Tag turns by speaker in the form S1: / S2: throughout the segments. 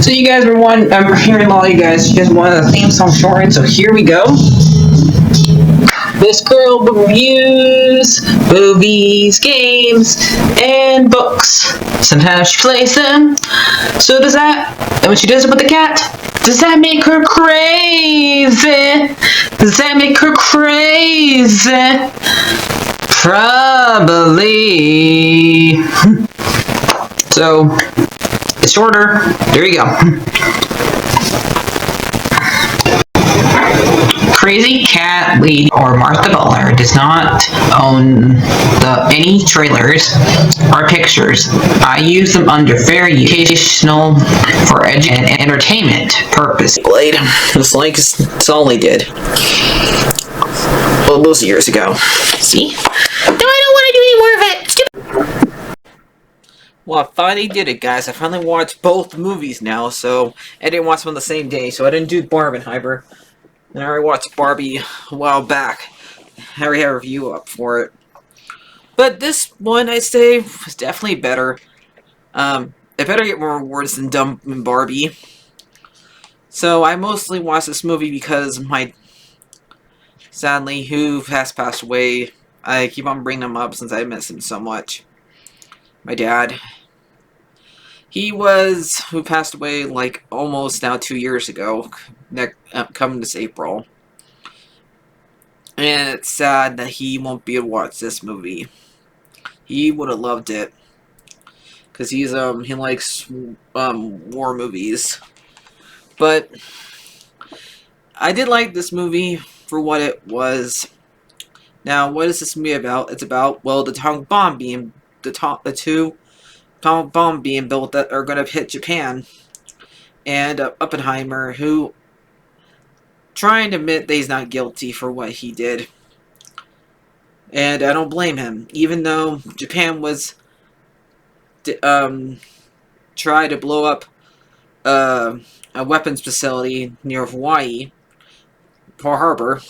S1: So you guys were I'm hearing a lot of you guys wanted a theme song shortened, so here we go. This girl reviews movies, games, and books. Sometimes she plays them. So does that, and when she does it with the cat, does that make her crazy? Does that make her crazy? Probably. So, it's shorter. There you go. Crazycatlady or Martha Butler does not own any trailers or pictures. I use them under fair educational for and entertainment purpose. Blade, looks like it's all they did. Well, those years ago. See? No, I don't want to do any more of it. Well, I finally did it, guys. I finally watched both movies now, so I didn't watch them on the same day, so I didn't do Barbenheimer. And I already watched Barbie a while back. I already had a review up for it. But this one, I'd say, was definitely better. It better get more awards than Dumb and Barbie. So I mostly watched this movie because sadly, who has passed away. I keep on bringing him up since I miss him so much. My dad. Who passed away like almost now 2 years ago, coming this April. And it's sad that he won't be able to watch this movie. He would have loved it. Because he likes war movies. But I did like this movie for what it was. Now, what is this movie about? It's about, well, the atomic bomb being the two atomic bomb being built that are going to hit Japan, and Oppenheimer, who trying to admit that he's not guilty for what he did, and I don't blame him, even though Japan was try to blow up a weapons facility near Hawaii, Pearl Harbor,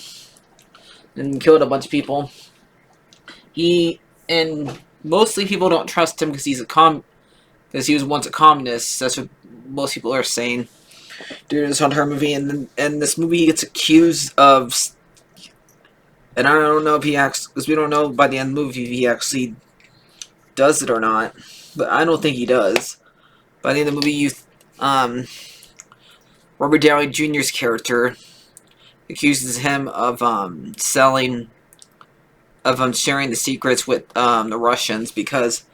S1: and killed a bunch of people. And mostly people don't trust him because he was once a communist. That's what most people are saying during this Oppenheimer movie. And this movie he gets accused of, and I don't know if he actually, because we don't know by the end of the movie if he actually does it or not. But I don't think he does. By the end of the movie, Robert Downey Jr.'s character accuses him of sharing the secrets with the Russians, because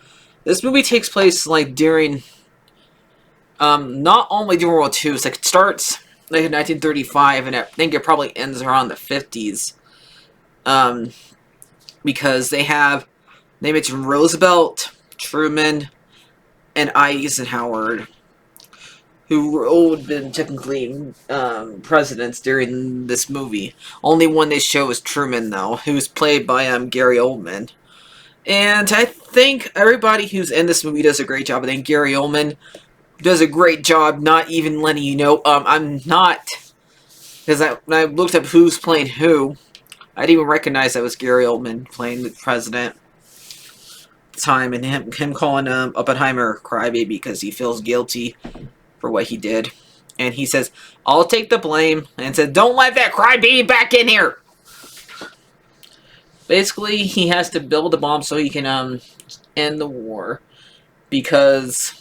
S1: this movie takes place like during not only during World War II. It's like it starts like in 1935, and I think it probably ends around the 50s. Because they mention Roosevelt, Truman, and Eisenhower, who were all been technically presidents during this movie. Only one they show is Truman, though, who's played by Gary Oldman. And I think everybody who's in this movie does a great job. I think Gary Oldman does a great job not even letting you know. I'm not... Because when I looked up who's playing who, I didn't even recognize that was Gary Oldman playing the president at the time. And him calling Oppenheimer crybaby because he feels guilty for what he did. And he says, I'll take the blame. And said, don't let that crybaby back in here. Basically, he has to build a bomb so he can end the war. Because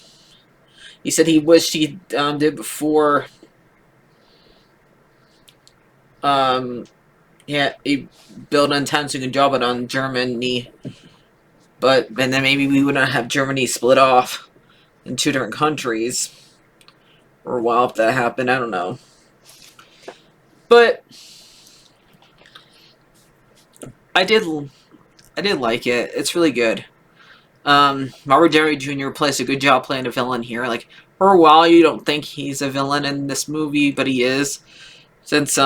S1: he said he wished he did before. Yeah, he built an time so he can drop it on Germany. And then maybe we wouldn't have Germany split off in two different countries. Or a while if that happened, I don't know. But I did like it. It's really good. Robert Downey Jr. plays a good job playing a villain here. Like, for a while you don't think he's a villain in this movie, but he is. Since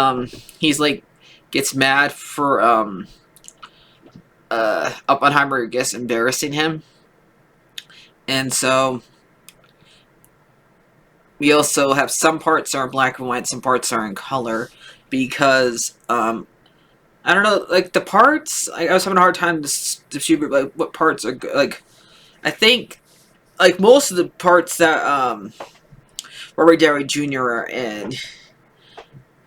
S1: he's like gets mad for Oppenheimer, I guess, embarrassing him. And so we also have some parts are in black and white, some parts are in color, because I don't know, like the parts, I was having a hard time to distribute like what parts are like. I think like most of the parts that Robert Downey Jr. and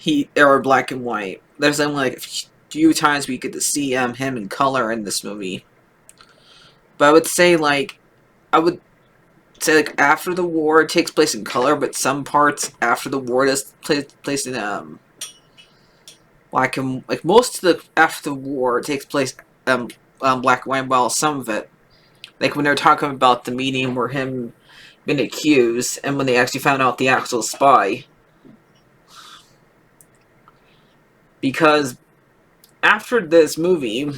S1: they were black and white. There's only like a few times we get to see him in color in this movie. But I would say like after the war it takes place in color, but some parts after the war does take place in black and like most of the after the war takes place black and white, while some of it, like when they're talking about the meeting where him been accused and when they actually found out the actual spy, because after this movie,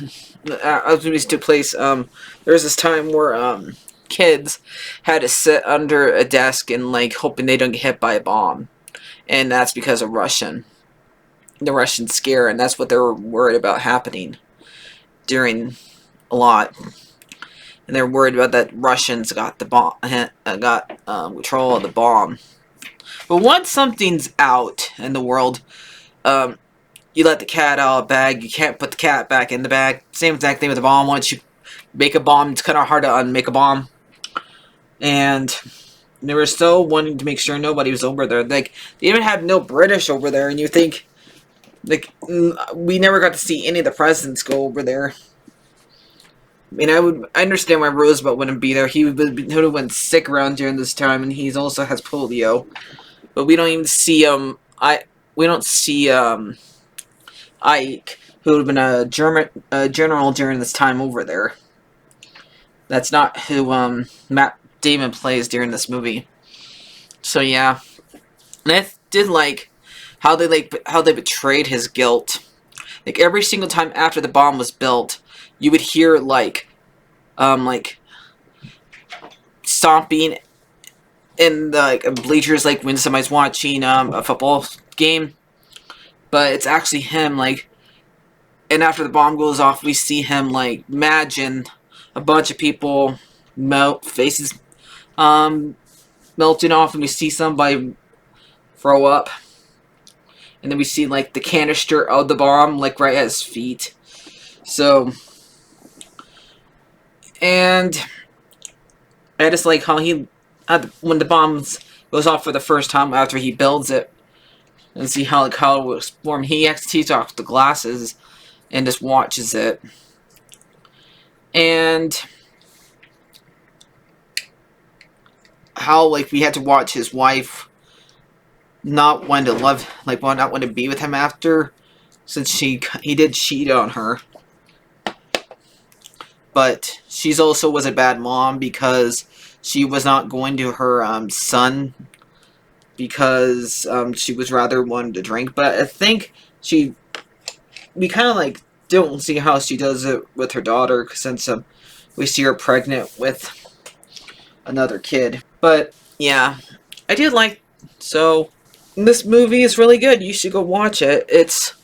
S1: as movies took place, there was this time where kids had to sit under a desk and like hoping they don't get hit by a bomb, and that's because of the Russian scare, and that's what they were worried about happening during a lot, and they're worried about that Russians got the bomb, got control of the bomb. But once something's out in the world, you let the cat out of the bag. You can't put the cat back in the bag. Same exact thing with the bomb. Once you make a bomb, it's kind of hard to unmake a bomb. And they were still wanting to make sure nobody was over there. Like, they even had no British over there, and you think, like, we never got to see any of the presidents go over there. I mean, I understand why Roosevelt wouldn't be there. He would have been sick around during this time, and he also has polio. But we don't even see we don't see Ike, who would have been a general during this time over there. That's not who Matt Damon plays during this movie. So yeah, and I did like how they betrayed his guilt. Like every single time after the bomb was built, you would hear like stomping in the bleachers, like when somebody's watching a football game. But it's actually him, like, and after the bomb goes off, we see him, like, imagine a bunch of people faces melting off, and we see somebody throw up. And then we see, like, the canister of the bomb, like, right at his feet. So, and I just like how when the bomb goes off for the first time after he builds it, and see how it was formed. He actually takes off the glasses and just watches it. And how like we had to watch his wife not want to not want to be with him after, since he did cheat on her. But she's also was a bad mom because she was not going to her son, because she was rather wanting to drink. But I think we kind of like don't see how she does it with her daughter, since we see her pregnant with another kid. But yeah, I did like, so this movie is really good. You should go watch it. It's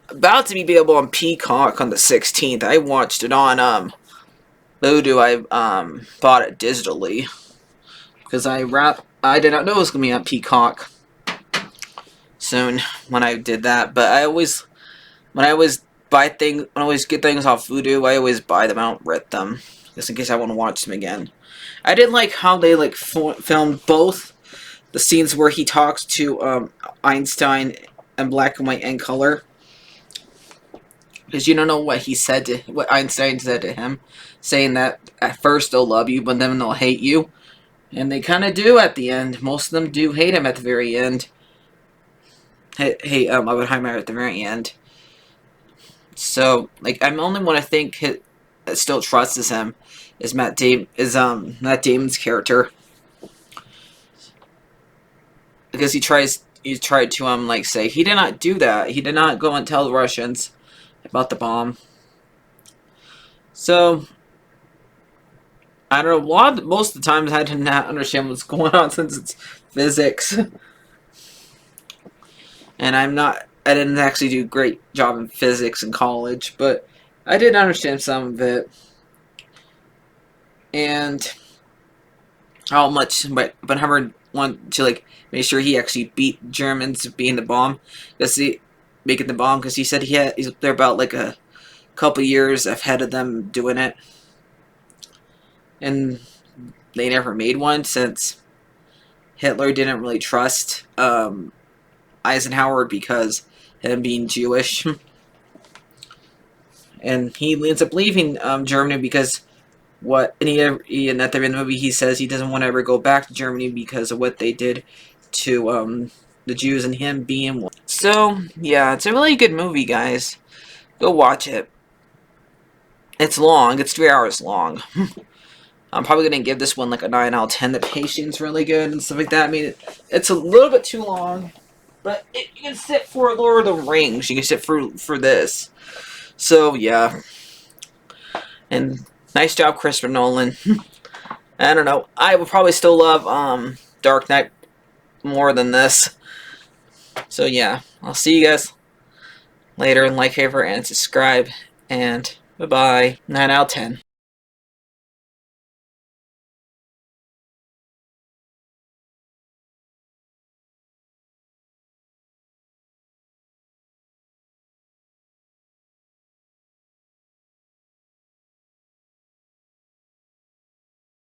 S1: about to be available on Peacock on the 16th. I watched it on Voodoo. I bought it digitally because I did not know it was going to be on Peacock soon when I did that. But when I always get things off Voodoo, I always buy them. I don't rent them, just in case I want to watch them again. I did like how they like filmed both the scenes where he talks to Einstein in black and white and color, because you don't know what what Einstein said to him, saying that at first they'll love you, but then they'll hate you. And they kind of do at the end. Most of them do hate him at the very end. Hate Oppenheimer at the very end. So, like, I'm only one I think that still trusts him is Matt Damon's character, because he tried to like say he did not do that. He did not go and tell the Russians about the bomb. So I don't know. Most of the times I did not understand what's going on, since it's physics, and I didn't actually do a great job in physics in college, but I did understand some of it. And how much Oppenheimer wanted to like make sure he actually beat Germans being the bomb, making the bomb, because he said they're about like a couple years ahead of them doing it, and they never made one since Hitler didn't really trust Eisenhower because him being Jewish. And he ends up leaving Germany because and at the end of the movie he says he doesn't want to ever go back to Germany because of what they did to the Jews and him being one. So yeah, it's a really good movie, guys. Go watch it. It's long. It's 3 hours long. I'm probably gonna give this one like a 9 out of 10. The pacing's really good and stuff like that. I mean, it's a little bit too long, but you can sit for Lord of the Rings. You can sit for this. So yeah, and nice job, Christopher Nolan. I don't know. I would probably still love Dark Knight more than this. So yeah, I'll see you guys later. And like, favorite, and subscribe. And bye bye. 9 out of 10.